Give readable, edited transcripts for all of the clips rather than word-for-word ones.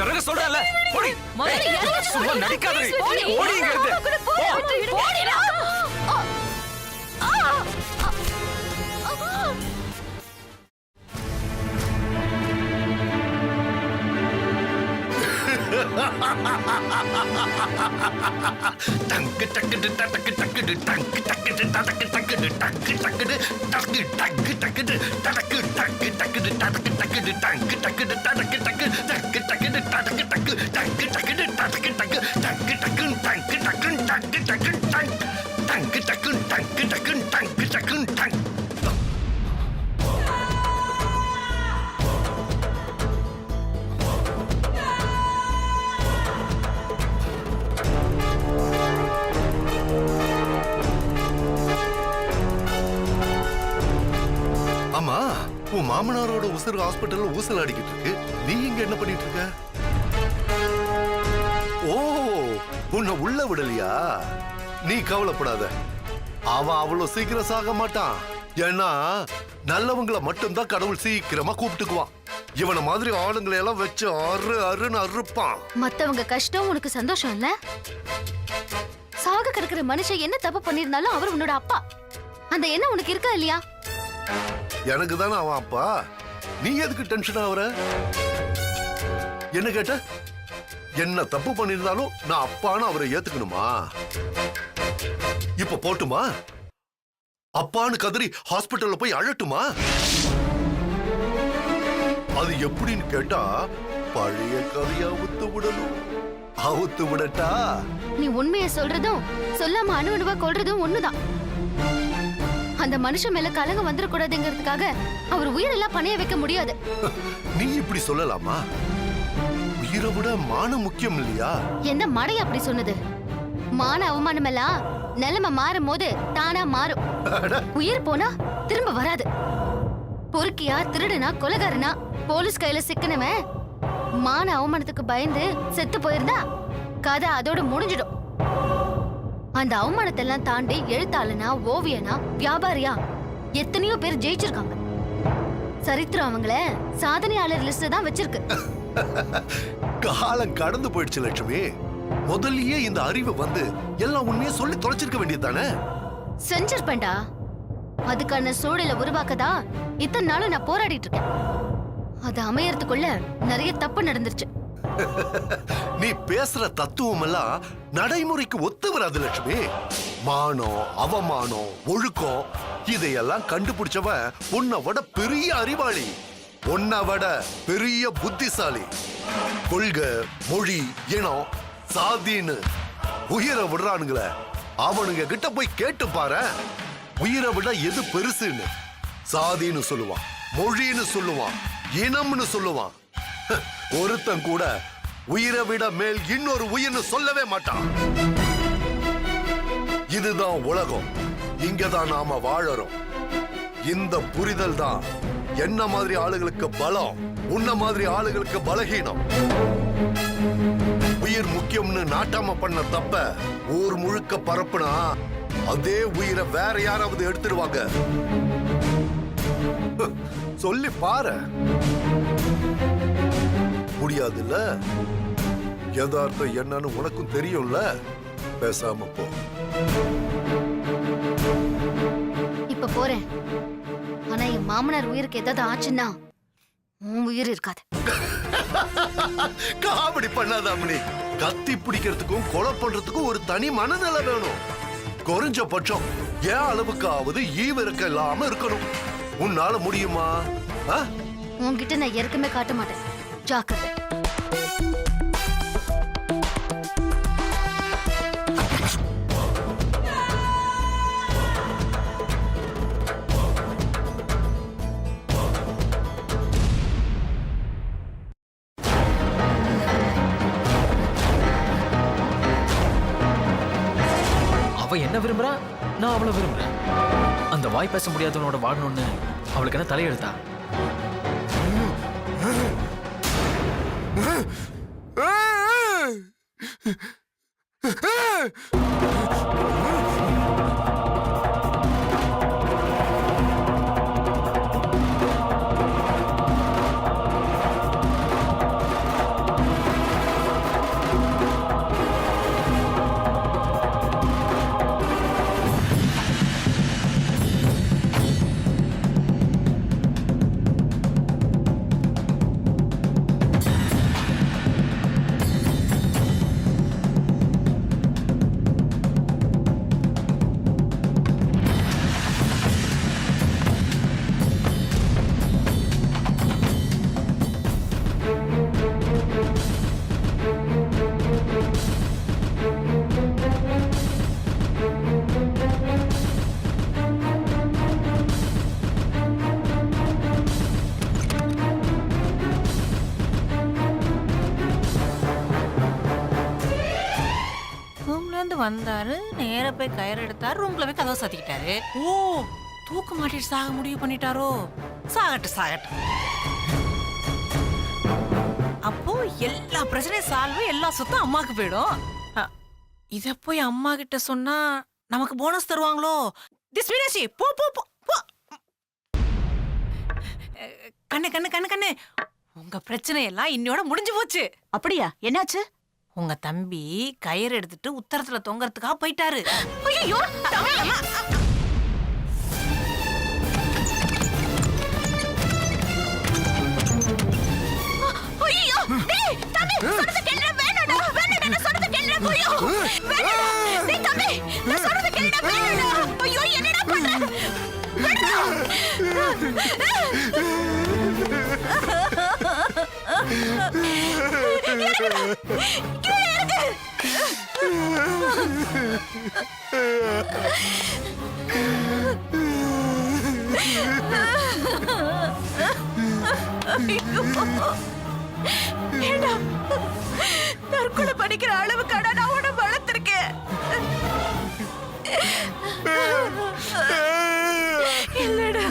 இறங்க சொல்றல போடி சும்மா நடிக்காதே ஓடிங்க இருந்து போடிடா டங்கு டக்கு டக்கு டக்கு டங்கு டக்கு டக்கு டக்கு டங்கு டக்கு டக்கு டக்கு டக்கு டக்கு டக்கு டக்கு டக்கு டக்கு டங்கு டக்கு டக்கு டக்கு டக்கு டக்கு டக்கு டக்கு டங்கு டக்கு டக்கு டக்கு டங்கு டக்கு டங்கு டக்கு டங்கு டக்கு டங்கு டக்கு டங்கு டக்கு டங்கு டக்கு டங்கு ஆமா உன் மாமனாரோட உசுறு ஹாஸ்பிட்டல்ல ஊசல் அடிக்கிட்டு இருக்கு. நீ இங்க என்ன பண்ணிட்டு இருக்க? ஓ, உன்னை உள்ள விடலையா? நீ கவலைப்படாத, அவன் அவ்வளவு சீக்கிரம் சாக மாட்டான். ஏன்னா நல்லவங்களை மட்டும்தான் கடவுள் சீக்கிரமா கூப்பிட்டுக்குவான். இவன மாதிரி ஆளுங்களை எல்லாம் வச்சு அருன்னு அறுப்பான். மத்தவங்க கஷ்டம் உனக்கு சந்தோஷம் இல்ல? சாக கிடக்குற மனுஷன் என்ன தப்பு பண்ணிருந்தாலும் அவர் உன்னோட அப்பா. அந்த எண்ணம் உனக்கு இருக்கா இல்லையா? எனக்கு தானே அவன் அப்பா. நீ எதுக்கு டென்ஷன் ஆகுற? என்ன கேட்ட? என்ன தப்பு பண்ணிருந்தாலும் நான் அப்பான்னு அவரை ஏத்துக்கணுமா? இப்ப போட்டுமா? அப்பான்னு கதறி ஹாஸ்பிட்டல்ல போய் அழட்டுமா? அது எப்படின்னு கேட்டா பழைய கதையா அவுத்து விடணும். அவுத்து விடட்டா? நீ உண்மையை சொல்றதும் சொல்லாம அணுவா கொள்றதும் ஒண்ணுதான். அந்த மனுஷன் மேல கலங்க வந்துடக்கூடாதுங்கிறதுக்காக அவர் உயிரெல்லாம் பணைய வைக்க முடியாது. நீ இப்படி சொல்லலாமா? உயிரை விட மானம் முக்கியம் இல்லையா? எந்த மடை அப்படி சொன்னது? மான அவமானம் எல்லாம் நிலைமை மாறும் போது தானா மாறும். உயிர் போனா திரும்ப வராது. பொறுக்கியா, திருடனா, கொலைகாரனா போலீஸ் கையில சிக்கனவன் மான அவமானத்துக்கு பயந்து செத்து போயிருந்தா கதை அதோட முடிஞ்சிடும். அந்த அவமானத்தை எல்லாம் தாண்டி எழுத்தாளனா, ஓவியனா, வியாபாரியா எத்தனையோ பேர் ஜெயிச்சிருக்காங்க. சரித்திரம் அவங்கள சாதனையாளர் லிஸ்ட் தான் வச்சிருக்கு. காலம் கடந்து போயிடுச்சு லட்சுமி. முதல்லயே இந்த அறிவு வந்து எல்லாம் உண்மையை சொல்லி தொலைச்சிருக்க வேண்டியதுதானே? செஞ்சிருப்பேன்டா. அதுக்கான சூழலை உருவாக்கதா இத்தனை நாளும் நான் போராடிட்டு இருக்கேன். அது அமையறதுக்குள்ள நிறைய தப்பு நடந்துருச்சு. நீ பேசுற தத்துவம் எல்லாம் நடைமுறைக்கு ஒத்து வராது லட்சுமி. மானம், அவமானம், ஒழுக்கம் இதையெல்லாம் கண்டுபிடிச்சவன் உன்னை விட பெரிய அறிவாளி, உன்னை விட பெரிய புத்திசாலி. கொள்கை, மொழி, இனம், சாதின்னு உயிரை விடுறானுங்களே, அவனுங்க கிட்ட போய் கேட்டு பாரு. உயிரை விட எது பெருசுன்னு சாதின்னு சொல்லுவான், மொழின்னு சொல்லுவான், இனம்னு சொல்லுவான். ஒருத்தன் கூட உயிரை விட மேல் இன்னொரு உயிர்னு சொல்லவே மாட்டான். இதுதான் உலகம். இங்கதான் நாம வாழறோம். இந்த புரிதல் தான் என்ன மாதிரி ஆளுகளுக்கு பலம், உன்ன மாதிரி ஆளுகளுக்கு பலகீனம். உயிர் முக்கியம்னு நாட்டாம பண்ண தப்ப ஊர் முழுக்க பரப்புனா அதே உயிரை வேற யாராவது எடுத்துடுவாங்க. சொல்லி பாரு. முடியாதுல்ல? யதார்த்தம் என்னன்னு உனக்கும் தெரியும்ல. பேசாம போ. இப்ப போறேன். ஆனா என் மாமனார் உயிருக்கு ஏதாவது ஆச்சுன்னா உன் உயிர் இருக்காது. காமெடி பண்ணாத அம்மனி. கத்தி பிடிக்கிறதுக்கும் கொலை பண்றதுக்கும் ஒரு தனி மனநிலை வேணும். குறைஞ்சபட்சம் ஏன் அளவுக்காவது ஈவிரக்க இல்லாம இருக்கணும். உன்னால முடியுமா? உன்கிட்ட நான் ஏற்கனவே காட்ட மாட்டேன். ஜாக்கிரதை. அவ என்ன விரும்புறா, நான் அவளை விரும்புறேன். அந்த வாய் பேச முடியாதவனோட வாழணும்னு அவளுக்கு என்ன தலையெழுத்தா? வந்தாரு, நேரா போய் கயிறு எடுத்தாரு, ரூம்ல போய் கதவை சாத்திக்கிட்டாரு. ஓ, தூக்க மாட்டிட்டு சாக முடிவு பண்ணிட்டாரோ? சாகட்டும் சாகட்டும். அப்போ எல்லா பிரச்சனையும் சால்வ், எல்லா சொத்தும் அம்மாக்கு போயிடும். இத போய் அம்மா கிட்ட சொன்னா நமக்கு போனஸ் தருவாங்களோ? திஸ் மீனாட்சி, போ போ போ போ. கண்ணு கண்ணு கண்ணு கண்ணு, உங்க பிரச்சனை எல்லாம் இன்னையோட முடிஞ்சு போச்சு. அப்படியா? என்னாச்சு? உங்க தம்பி கயிறு எடுத்துட்டு உத்தரத்துல தொங்கறதுக்காக போயிட்டாரு. ஐயோ, ஐயோ, டேய் தம்பி, சொல்றது கேளுடா, வேணாடா, வேணாடா, நான் சொல்றது கேளுடா, ஐயோ, வேணாடா, டேய் தம்பி, நான் சொல்றது கேளுடா, வேணாடா, ஐயோ, என்னடா பண்ற? வேணாடா. கீழே இறங்கு. ஏண்டா, தற்கொலை படிக்கிற அளவுக்காடா நான் உன்னை வளர்த்திருக்கேன். இல்லடா.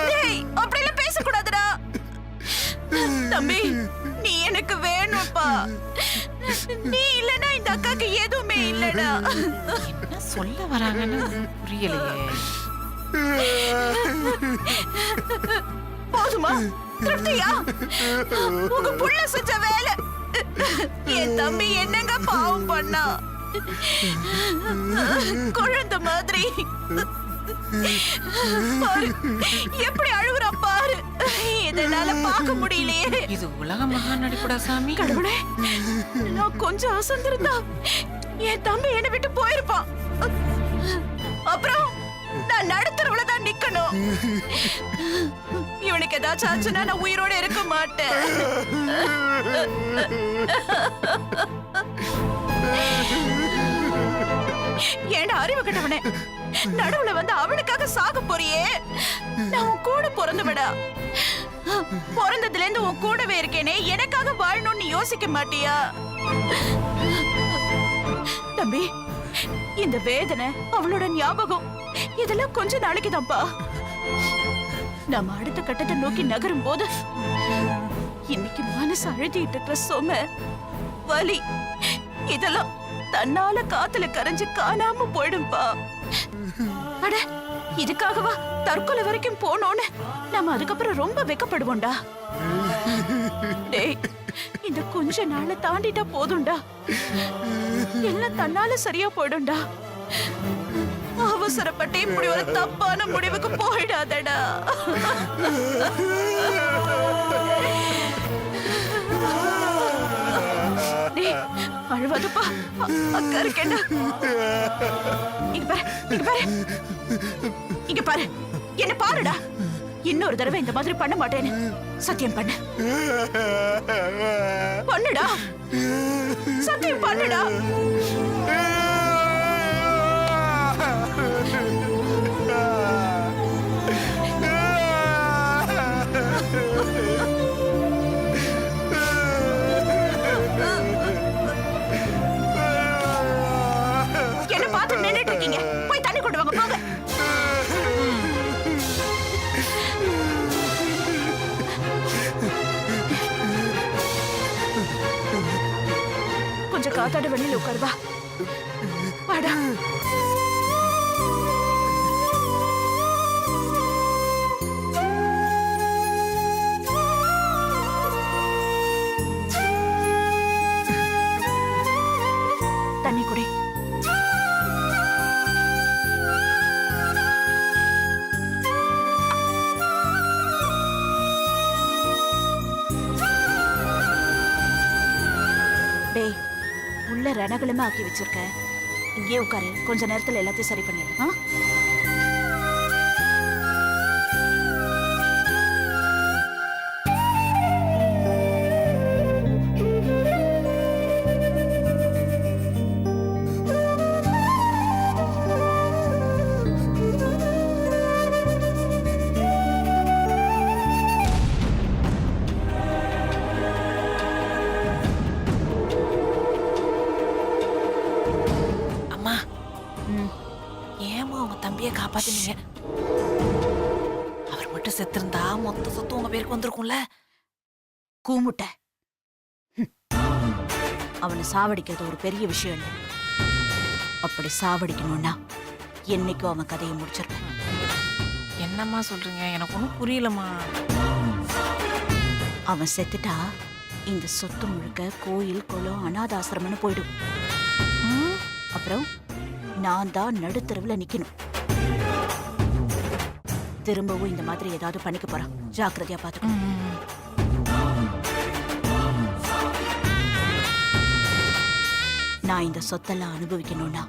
டேய், அப்படிலாம் பேசக்கூடாதுடா. தம்பி, நீ எனக்கு வேணும்ப்பா. நீ இல்லனா இந்த அக்காக்கு எதுவுமே இல்லடா. என்ன சொல்ல வராங்கன்னு புரியலையே. போதுமா? திருப்தியா? உங்க புள்ள செஞ்ச வேலை. என் தம்பி என்னங்க பாவம் பண்ணா? குழந்தை மாதிரி பாரு, எப்படி அழுகுறா பாரு. இதனால பார்க்க முடியலையே. இது உலக மகா நடிப்புடா சாமி. கடவுளே, நான் கொஞ்சம் அசந்திருந்தா என் தம்பி என்னை விட்டு போயிருப்பான். அப்புறம் நான் நடுத்தரவுல தான் நிக்கணும். இவனுக்கு ஏதாச்சும் ஆச்சுன்னா நான் உயிரோட இருக்க மாட்டேன். ஏண்டா அறிவு கட்டவனே, நடுவுல வந்து அவனுக்காக சாக போறியே. நான் உன் கூட பிறந்தவடா. பிறந்ததுல இருந்து உன் கூடவே இருக்கேனே, எனக்காக வாழணும்னு யோசிக்க மாட்டியா? தம்பி, இந்த வேதனை, அவளோட ஞாபகம், இதெல்லாம் கொஞ்ச நாளைக்கு தான்ப்பா. நாம அடுத்த கட்டத்தை நோக்கி நகரும் போது இன்னைக்கு மனசு அழுதிட்டு இருக்கிற சுமை, வலி, இதெல்லாம் தன்னால காத்துல கரைஞ்சு காணாம போயிடும்பா. அட, இதுக்காகவா தற்கொலை வரைக்கும் போனோன்னு நாம அதுக்கப்புறம் ரொம்ப வெக்கப்படுவோம்டா. டேய், இந்த கொஞ்ச நாளை தாண்டிட்டா போதும்டா. எல்லாம் தன்னால சரியா போயிடும்டா. அவசரப்பட்டு இப்படி ஒரு தப்பான முடிவுக்கு போயிடாதடா. டேய், அழுவாதப்பா, அக்கா இருக்கேன்டா. இங்க பாரு, இங்க பாரு, இங்க பாரு, என்ன பாருடா. இன்னொரு தடவை இந்த மாதிரி பண்ண மாட்டேன்னு சத்தியம் பண்ணு. பண்ணுடா, சத்தியம் பண்ணுடா. என்ன பார்த்து நின்னுட்டு இருக்கீங்க? போய் தண்ணி கொண்டு வாங்க, போங்க. கொஞ்சம் காத்தாட வெளியில உட்காருவா. வாடா. தண்ணி குடி. டேய், உள்ள ரணகளுமே ஆக்கி வச்சிருக்க. இங்கே உட்காரு, கொஞ்ச நேரத்துல எல்லாத்தையும் சரி பண்ணிடு. ஆண்டிய காப்பாத்தினீங்க. அவர் மட்டும் செத்திருந்தா மொத்த சொத்து உங்க பேருக்கு வந்திருக்கும்ல. கூமுட்ட அவனை சாவடிக்கிறது ஒரு பெரிய விஷயம் இல்லை. அப்படி சாவடிக்கணும்னா என்னைக்கும் அவன் கதையை முடிச்சிருப்பேன். என்னம்மா சொல்றீங்க? எனக்கு ஒன்றும் புரியலம்மா. அவன் செத்துட்டா இந்த சொத்து முழுக்க கோயில் குளம் அனாதாசிரமம்னு போயிடும். அப்புறம் நான் தான் நடுத்தருவில் நிக்கணும். திரும்பவும் இந்த மாதிரி ஏதாவது பண்ணிக்க போறான். ஜாக்கிரதையா பாத்துக்கணும். நான் இந்த சொத்தெல்லாம் அனுபவிக்கணும்னா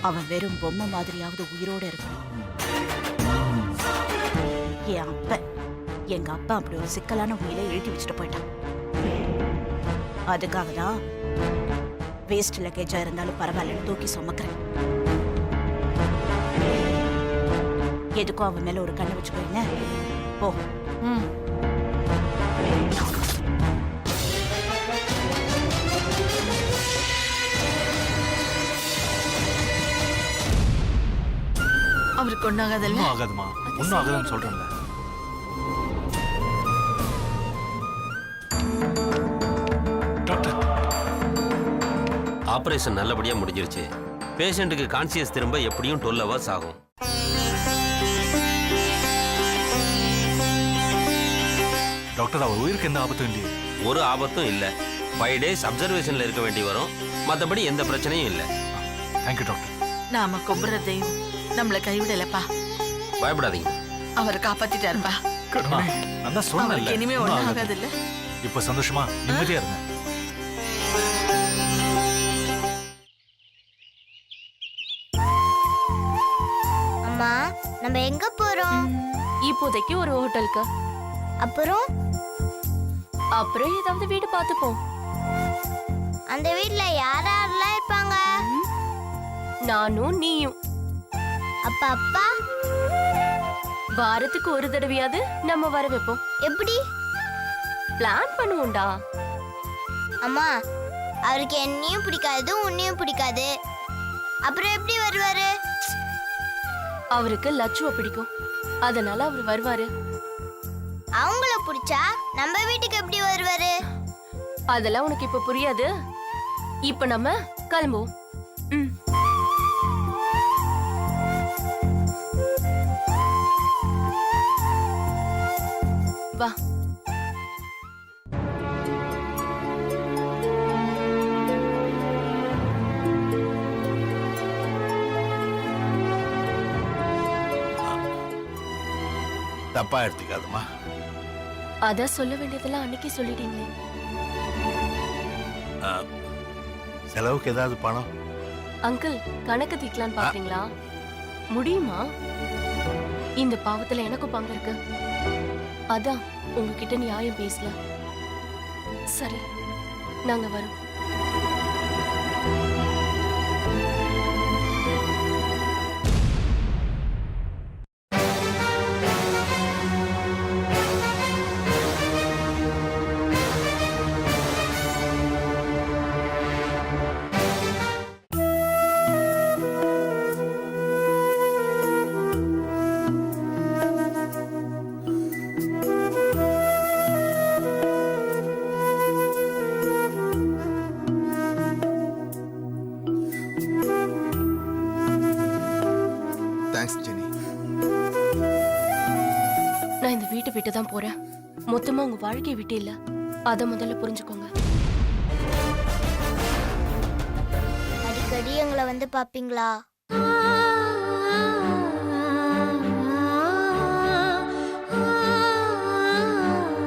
அவன் வெறும் பொம்மை மாதிரியாவது உயிரோட இருக்கணும். எங்க அப்பா அப்படி ஒரு சிக்கலான உயிரை எழுதி வச்சுட்டு போயிட்டான். அதுக்காக தான் வேஸ்ட் லக்கேஜா இருந்தாலும் பரவாயில்லன்னு தூக்கி சுமக்கிறேன். எதுக்கும் அவன் மேல ஒரு கண்ணு வச்சுக்கோங்க. ஓ அவருக்கு ஒன்னாகாதல்ல? ஒன்றும் ஆகாதுமா, ஒன்றும் ஆகாதுன்னு சொல்றேன்ல. டாக்டர், ஆபரேஷன் நல்லபடியா முடிஞ்சிருச்சு. பேஷண்ட்டுக்கு கான்சியஸ் திரும்ப எப்படியும் 12 hours ஆகும். டாக்டர், அவர் உயிருக்கு எந்த ஆபத்தும் இல்லையே? ஒரு ஆபத்தும் இல்ல. 5 days அப்சர்வேஷன்ல இருக்க வேண்டி வரும். மத்தபடி எந்த பிரச்சனையும் இல்ல. Thank you doctor. நாம கும்புற தெய்வம் நம்மள கைவிடலப்பா. பயப்படாதீங்க. அவரை காப்பாத்திட்டாருப்பா. அம்மா, நான் தான் சொன்னேன்ல, அவருக்கு இனிமே ஒண்ணும் ஒன்றும் ஆகாது. ஆகாது இல்ல? இப்ப சந்தோஷமா நிம்மதியா இருங்க. அம்மா, நம்ம எங்க போறோம்? இப்போதைக்கு ஒரு ஹோட்டலுக்கு, அப்புறம் அப்புறம் ஏதாவது வீடு பார்த்துப்போம். அந்த வீட்ல யாரெல்லாம் இருப்பாங்க? நானும் நீயும். அப்பா அப்பா வாரத்துக்கு ஒரு தடவையாவது நம்ம வர வைப்போம். எப்படி? பிளான் பண்ணுவோம்டா. அம்மா, அவருக்கு என்னையும் பிடிக்காது உன்னையும் பிடிக்காது. அப்புறம் எப்படி வருவாரு? அவருக்கு லட்சுவ பிடிக்கும், அதனால அவர் வருவாரு. அவங்கள பிடிச்சா நம்ம வீட்டுக்கு எப்படி வருவாரு? அதெல்லாம் உனக்கு இப்ப புரியாது. இப்ப நம்ம கிளம்புவோம். வா. தப்பா எடுத்துக்காதம்மா. அத சொல்ல வேண்டியதெல்லாம் அன்னைக்கு சொல்லிட்டீங்களே. செலவுக்கு ஏதாவது பணம்? அங்கிள், கணக்கு தீக்கலான்னு பாக்குறீங்களா? முடியுமா? இந்த பாவத்துல எனக்கும் பங்கு இருக்கு. அதான் உங்ககிட்ட நியாயம் பேசல. சரி, நாங்க வரோம். நான் இந்த வீட்டை விட்டு தான் போறேன். மொத்தமா உங்க வாழ்க்கையை விட்டு இல்ல. அத முதல்ல புரிஞ்சுக்கோங்க. அடிக்கடி எங்களை வந்து பாப்பீங்களா?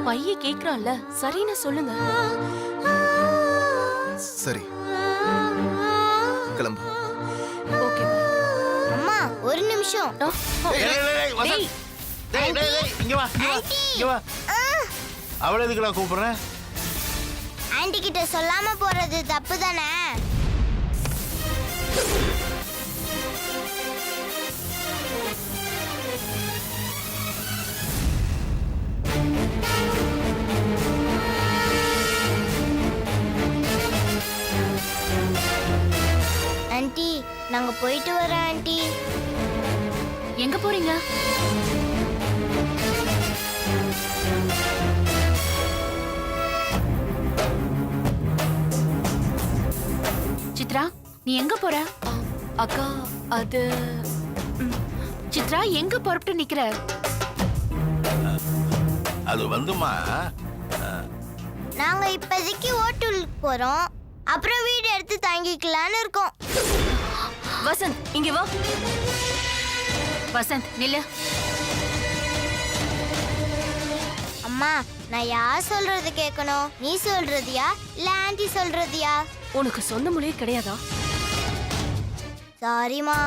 பைய கேக்குறான்ல, சரின்னு சொல்லுங்க. சரி, கிளம்பு. ஓகே. அம்மா, ஒரு நிமிஷம். அவளை எதுக்கு நான் கூப்பிடுறேன்? ஆன்ட்டி கிட்ட சொல்லாம போறது தப்பு தானே? ஆன்ட்டி, நாங்க போயிட்டு வரோம் ஆன்ட்டி. எங்க போறீங்க? சித்ரா, நீ எங்க போற? அக்கா அது சித்ரா, எங்க புறப்பட்டு நிக்கிற? அது வந்துமா நாங்க இப்போதைக்கு ஹோட்டலுக்கு போறோம். அப்புறம் வீடு எடுத்து தங்கிக்கலாம்னு இருக்கோம். வசந்த் இங்க வா. வசந்த் நில்லு. அம்மா, நான் யார் சொல்றது கேட்கணும்? நீ சொல்றதியா இல்ல ஆன்ட்டி சொல்றதியா? உனக்கு சொந்த மொழியே கிடையாதா? சாரிம்மா.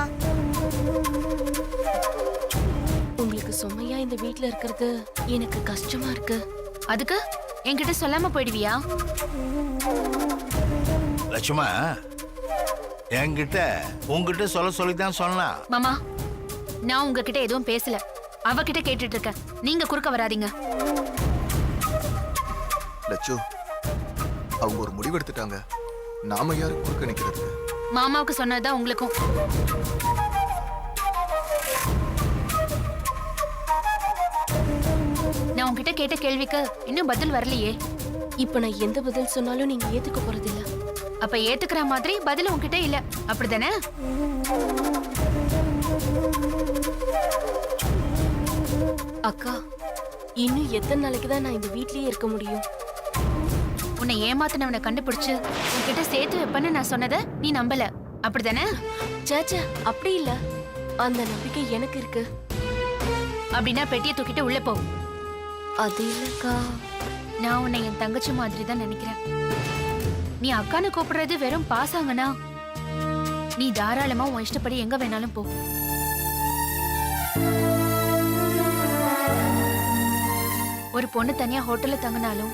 உங்களுக்கு சுமையா இந்த வீட்ல இருக்கிறது எனக்கு கஷ்டமா இருக்கு. அதுக்கு என்கிட்ட சொல்லாம போயிடுவியா? லட்சுமா என்கிட்ட உங்ககிட்ட சொல்லிதான் சொன்னா. மாமா, நான் உங்ககிட்ட எதுவும் பேசல. அவகிட்ட கேட்டுட்டு இருக்கேன். நீங்க குறுக்க வராதீங்க. லட்சு, அவங்க ஒரு முடிவு எடுத்துட்டாங்க. நாம யாரு குறுக்க நிக்கிறதுக்கு? மாமாவுக்கு சொன்னதுதான் உங்களுக்கும். நான் உங்ககிட்ட கேட்ட கேள்விக்கு இன்னும் பதில் வரலையே. இப்ப நான் எந்த பதில் சொன்னாலும் நீங்க ஏத்துக்க போறது இல்ல. அப்ப ஏத்துக்கிற மாதிரி பதில் உங்ககிட்ட இல்ல, அப்படிதானே? அக்கா, இன்னும் எத்தனை நாளைக்கு தான் நான் இந்த வீட்லயே இருக்க முடியும்? உன்னை ஏமாத்தினவனை கண்டுபிடிச்சு உன்கிட்ட சேர்த்து வைப்பேன்னு நான் சொன்னதை நீ நம்பல, அப்படிதானே? சேச்சே, அப்படி இல்ல. அந்த நம்பிக்கை எனக்கு இருக்கு. அப்படின்னா பெட்டியை தூக்கிட்டு உள்ள போ. அது இல்லக்கா. நான் உன்னை என் தங்கச்சி மாதிரி தான் நினைக்கிறேன். நீ அக்கான்னு கூப்பிடுறது வெறும் பாசாங்கனா, நீ தாராளமா உன் இஷ்டப்படி எங்க வேணாலும் போ. ஒரு பொண்ணு தனியா ஹோட்டல்ல தங்கினாலும்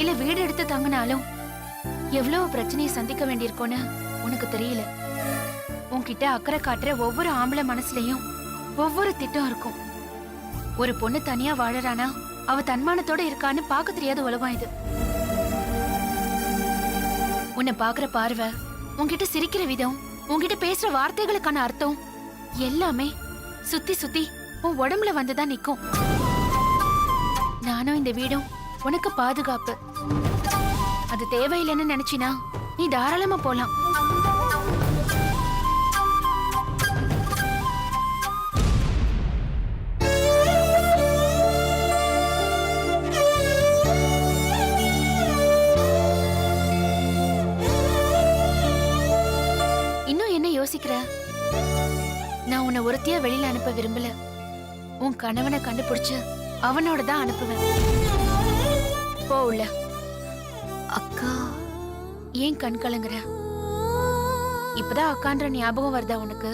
இல்ல வீடு எடுத்து தங்கினாலும் எவ்வளவு பிரச்சனையை சந்திக்க வேண்டியிருக்கோன்னு உனக்கு தெரியல. உன்கிட்ட அக்கறை காட்டுற ஒவ்வொரு ஆம்பளை மனசுலயும் ஒவ்வொரு திட்டம் இருக்கும். ஒரு பொண்ணு தனியா வாழறானா அவ தன்மானத்தோட இருக்கான்னு பார்க்க தெரியாத உலகம் இது. உன்னை பாக்குற பார்வை, உன்கிட்ட சிரிக்கிற விதம், உன்கிட்ட பேசுற வார்த்தைகளுக்கான அர்த்தம் எல்லாமே சுத்தி சுத்தி உன் உடம்புல வந்துதான் நிக்கும். நானும் இந்த வீடும் உனக்கு பாதுகாப்பு. அது தேவையில்லைன்னு நினைச்சினா நீ தாராளமா போலாம். இன்னும் என்ன யோசிக்கிற? நான் உன்னை ஒருத்தியா வெளியில அனுப்ப விரும்பல. உன் கணவனை கண்டுபிடிச்சு அவனோட தான் அனுப்புவேன். போ உள்ள. அக்கா, ஏன் கண் கலங்குற? இப்பதான் அக்கான்ற ஞாபகம் வருதா உனக்கு?